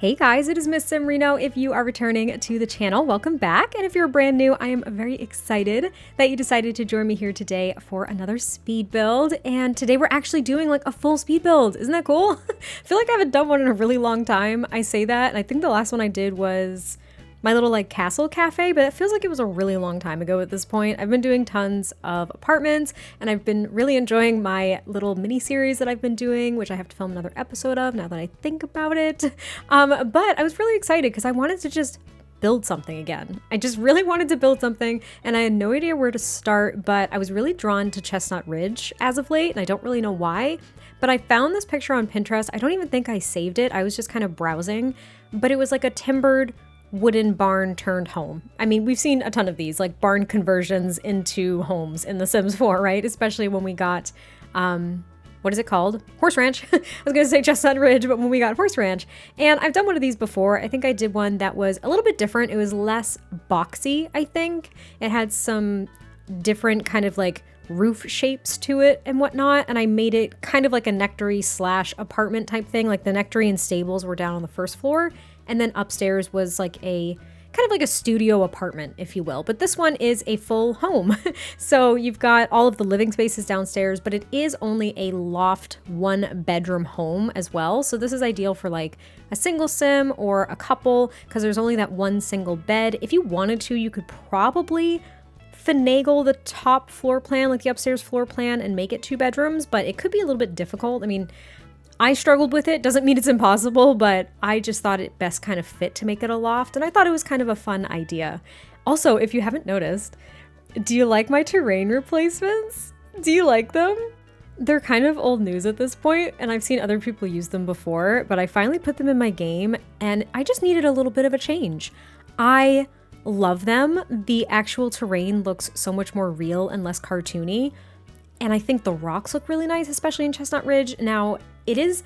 Hey guys, it is MissSimReno. If you are returning to the channel, welcome back. And if you're brand new, I am very excited that you decided to join me here today for another speed build. And today we're actually doing like a full speed build. Isn't that cool? I feel like I haven't done one in a really long time. I say that, and I think the last one I did was my little like castle cafe, but it feels like it was a really long time ago at this point. I've been doing tons of apartments and I've been really enjoying my little mini series that I've been doing, which I have to film another episode of now that I think about it. But I was really excited because I wanted to just build something again. I just really wanted to build something and I had no idea where to start, but I was really drawn to Chestnut Ridge as of late and I don't really know why. But I found this picture on Pinterest. I don't even think I saved it. I was just kind of browsing, but it was like a timbered wooden barn turned home. I mean, we've seen a ton of these, like barn conversions into homes in The Sims 4, right? Especially when we got, what is it called? Horse Ranch. I was going to say Chestnut Ridge, but when we got Horse Ranch. And I've done one of these before. I think I did one that was a little bit different. It was less boxy, I think. It had some different kind of like roof shapes to it and whatnot. And I made it kind of like a Nectar-y / apartment type thing. Like the Nectar-y stables were down on the first floor. And then upstairs was like a kind of like a studio apartment, if you will. But this one is a full home. So you've got all of the living spaces downstairs, but it is only a loft 1-bedroom home as well. So this is ideal for like a single sim or a couple because there's only that one single bed. If you wanted to, you could probably finagle the top floor plan, like the upstairs floor plan, and make it 2 bedrooms, but it could be a little bit difficult. I mean, I struggled with it. Doesn't mean it's impossible, but I just thought it best kind of fit to make it a loft, and I thought it was kind of a fun idea. Also, if you haven't noticed, do you like my terrain replacements? Do you like them? They're kind of old news at this point, and I've seen other people use them before, but I finally put them in my game, and I just needed a little bit of a change. I love them. The actual terrain looks so much more real and less cartoony. And I think the rocks look really nice, especially in Chestnut Ridge. Now, it is,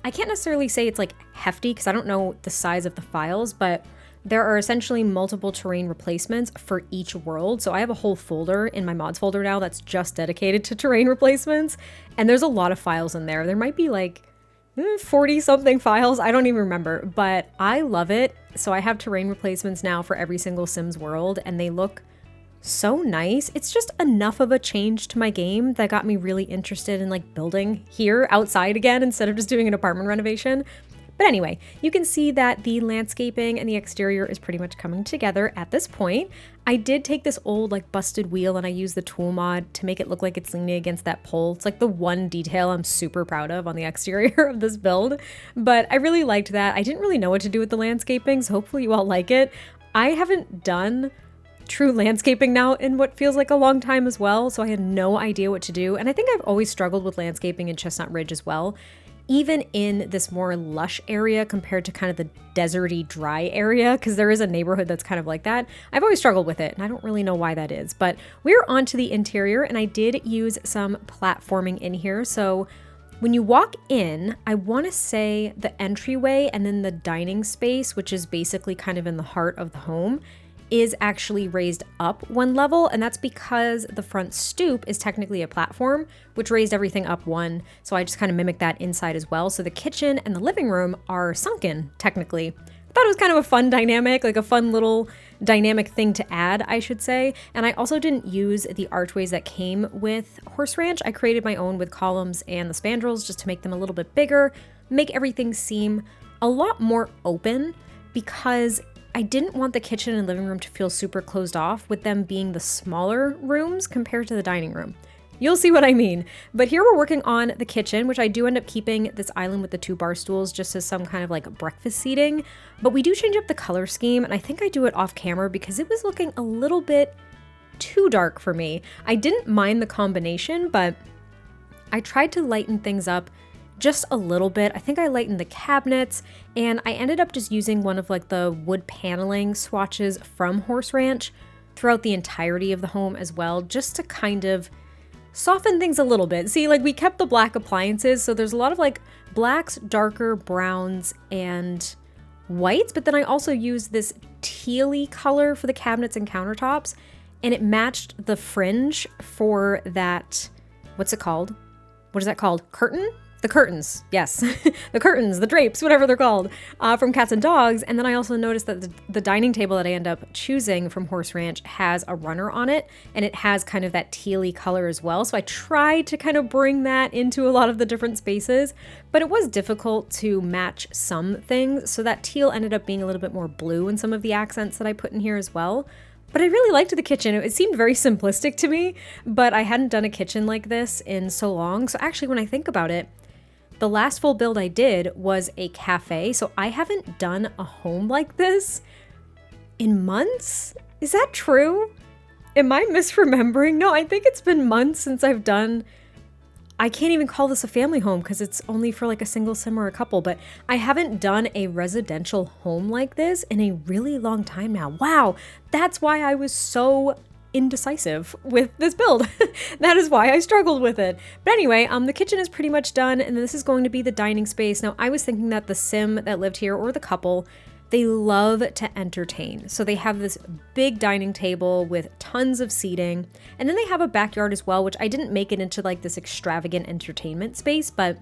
I can't necessarily say it's like hefty because I don't know the size of the files, but there are essentially multiple terrain replacements for each world. So I have a whole folder in my mods folder now that's just dedicated to terrain replacements. And there's a lot of files in there. There might be like 40 something files. I don't even remember, but I love it. So I have terrain replacements now for every single Sims world and they look so nice. It's just enough of a change to my game that got me really interested in like building here outside again instead of just doing an apartment renovation. But anyway, you can see that the landscaping and the exterior is pretty much coming together at this point. I did take this old like busted wheel and I used the tool mod to make it look like it's leaning against that pole. It's like the one detail I'm super proud of on the exterior of this build, but I really liked that. I didn't really know what to do with the landscaping, so hopefully you all like it. I haven't done true landscaping now in what feels like a long time as well, so I had no idea what to do. And I think I've always struggled with landscaping in Chestnut Ridge as well, even in this more lush area compared to kind of the deserty dry area, because there is a neighborhood that's kind of like that. I've always struggled with it and I don't really know why that is, but we're on to the interior and I did use some platforming in here. So when you walk in, I want to say the entryway and then the dining space, which is basically kind of in the heart of the home, is actually raised up 1 level, and that's because the front stoop is technically a platform, which raised everything up 1, so I just kind of mimicked that inside as well. So the kitchen and the living room are sunken, technically. I thought it was kind of a fun dynamic, like a fun little dynamic thing to add, I should say. And I also didn't use the archways that came with Horse Ranch. I created my own with columns and the spandrels just to make them a little bit bigger, make everything seem a lot more open, because I didn't want the kitchen and living room to feel super closed off with them being the smaller rooms compared to the dining room. You'll see what I mean. But here we're working on the kitchen, which I do end up keeping this island with the 2 bar stools just as some kind of like breakfast seating. But we do change up the color scheme, and I think I do it off camera because it was looking a little bit too dark for me. I didn't mind the combination, but I tried to lighten things up just a little bit. I think I lightened the cabinets, and I ended up just using one of like the wood paneling swatches from Horse Ranch throughout the entirety of the home as well, just to kind of soften things a little bit. See, like we kept the black appliances, so there's a lot of like blacks, darker browns, and whites, but then I also used this tealy color for the cabinets and countertops, and it matched the fringe for that, what's it called? What is that called? Curtain? the curtains, yes, the curtains, the drapes, whatever they're called, from Cats and Dogs. And then I also noticed that the dining table that I end up choosing from Horse Ranch has a runner on it, and it has kind of that tealy color as well. So I tried to kind of bring that into a lot of the different spaces, but it was difficult to match some things. So that teal ended up being a little bit more blue in some of the accents that I put in here as well. But I really liked the kitchen. It seemed very simplistic to me, but I hadn't done a kitchen like this in so long. So actually, when I think about it, the last full build I did was a cafe, so I haven't done a home like this in months? Is that true? Am I misremembering? No, I think it's been months since I've done... I can't even call this a family home because it's only for like a single sim or a couple, but I haven't done a residential home like this in a really long time now. Wow, that's why I was so indecisive with this build. That is why I struggled with it. But anyway, the kitchen is pretty much done, and this is going to be the dining space. Now, I was thinking that the sim that lived here, or the couple, they love to entertain. So they have this big dining table with tons of seating, and then they have a backyard as well, which I didn't make it into like this extravagant entertainment space, but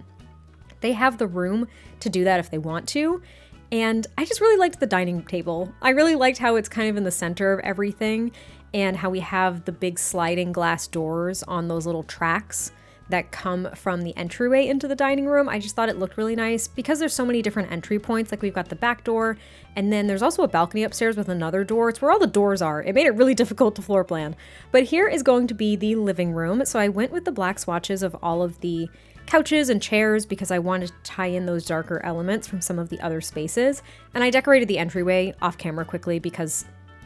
they have the room to do that if they want to. And I just really liked the dining table. I really liked how it's kind of in the center of everything, and how we have the big sliding glass doors on those little tracks that come from the entryway into the dining room. I just thought it looked really nice because there's so many different entry points. Like we've got the back door, and then there's also a balcony upstairs with another door. It's where all the doors are. It made it really difficult to floor plan. But here is going to be the living room. So I went with the black swatches of all of the couches and chairs because I wanted to tie in those darker elements from some of the other spaces. And I decorated the entryway off camera quickly because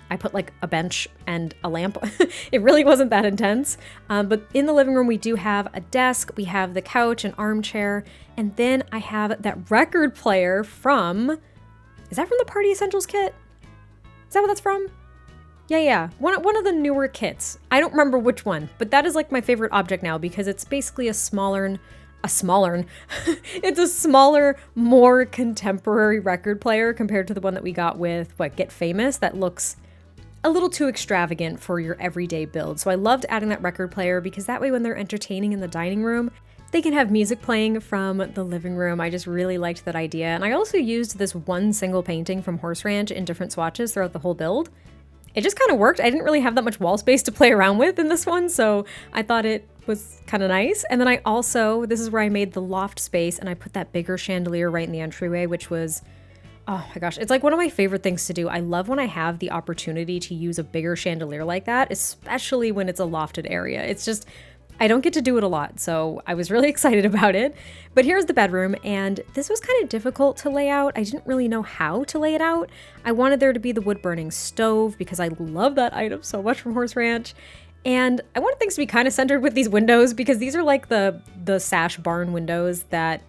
I put like a bench and a lamp. It really wasn't that intense. But in the living room, we do have a desk, we have the couch, an armchair, and then I have that record player from, is that from the Party Essentials kit? Is that what that's from? Yeah. One of the newer kits. I don't remember which one, but that is like my favorite object now because it's basically it's a smaller, more contemporary record player compared to the one that we got with Get Famous that looks a little too extravagant for your everyday build. So I loved adding that record player because that way when they're entertaining in the dining room, they can have music playing from the living room. I just really liked that idea. And I also used this one single painting from Horse Ranch in different swatches throughout the whole build. It just kind of worked. I didn't really have that much wall space to play around with in this one, so I thought it was kind of nice. And then I also, this is where I made the loft space, and I put that bigger chandelier right in the entryway, which was, oh my gosh, it's like one of my favorite things to do. I love when I have the opportunity to use a bigger chandelier like that, especially when it's a lofted area. It's just, I don't get to do it a lot, so I was really excited about it. But here's the bedroom, and this was kind of difficult to lay out. I didn't really know how to lay it out. I wanted there to be the wood-burning stove because I love that item so much from Horse Ranch. And I wanted things to be kind of centered with these windows because these are like the sash barn windows that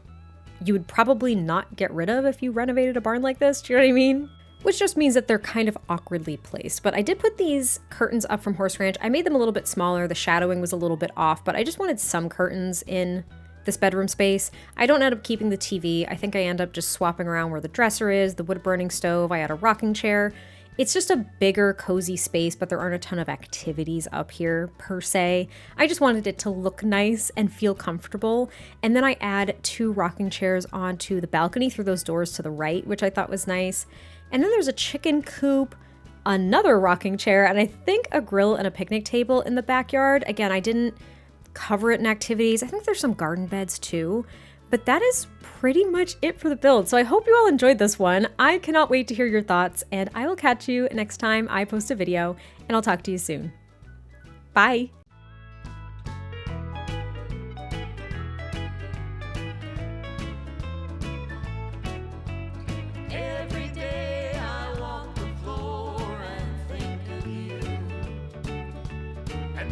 you would probably not get rid of if you renovated a barn like this. Do you know what I mean? Which just means that they're kind of awkwardly placed. But I did put these curtains up from Horse Ranch. I made them a little bit smaller. The shadowing was a little bit off, but I just wanted some curtains in this bedroom space. I don't end up keeping the TV. I think I end up just swapping around where the dresser is, the wood-burning stove. I had a rocking chair. It's just a bigger, cozy space, but there aren't a ton of activities up here per se. I just wanted it to look nice and feel comfortable. And then I add 2 rocking chairs onto the balcony through those doors to the right, which I thought was nice. And then there's a chicken coop, another rocking chair, and I think a grill and a picnic table in the backyard. Again, I didn't cover it in activities. I think there's some garden beds too. But that is pretty much it for the build. So I hope you all enjoyed this one. I cannot wait to hear your thoughts, and I will catch you next time I post a video, and I'll talk to you soon. Bye.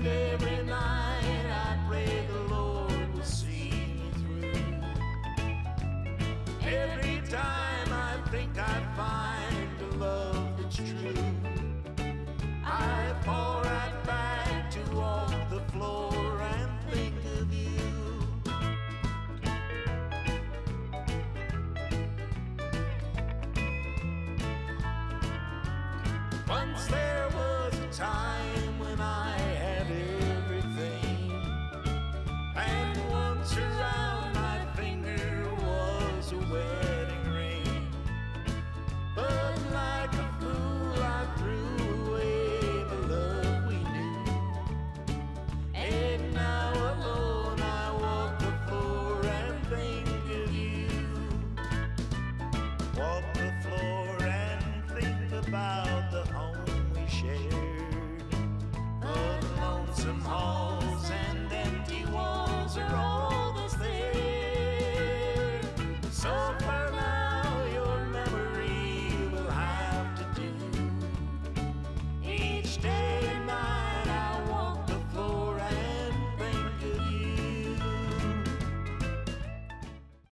Every night I pray the Lord will see me through. Every time I think I find a love that's true, I fall right back to walk the floor and think of you. Once there was a time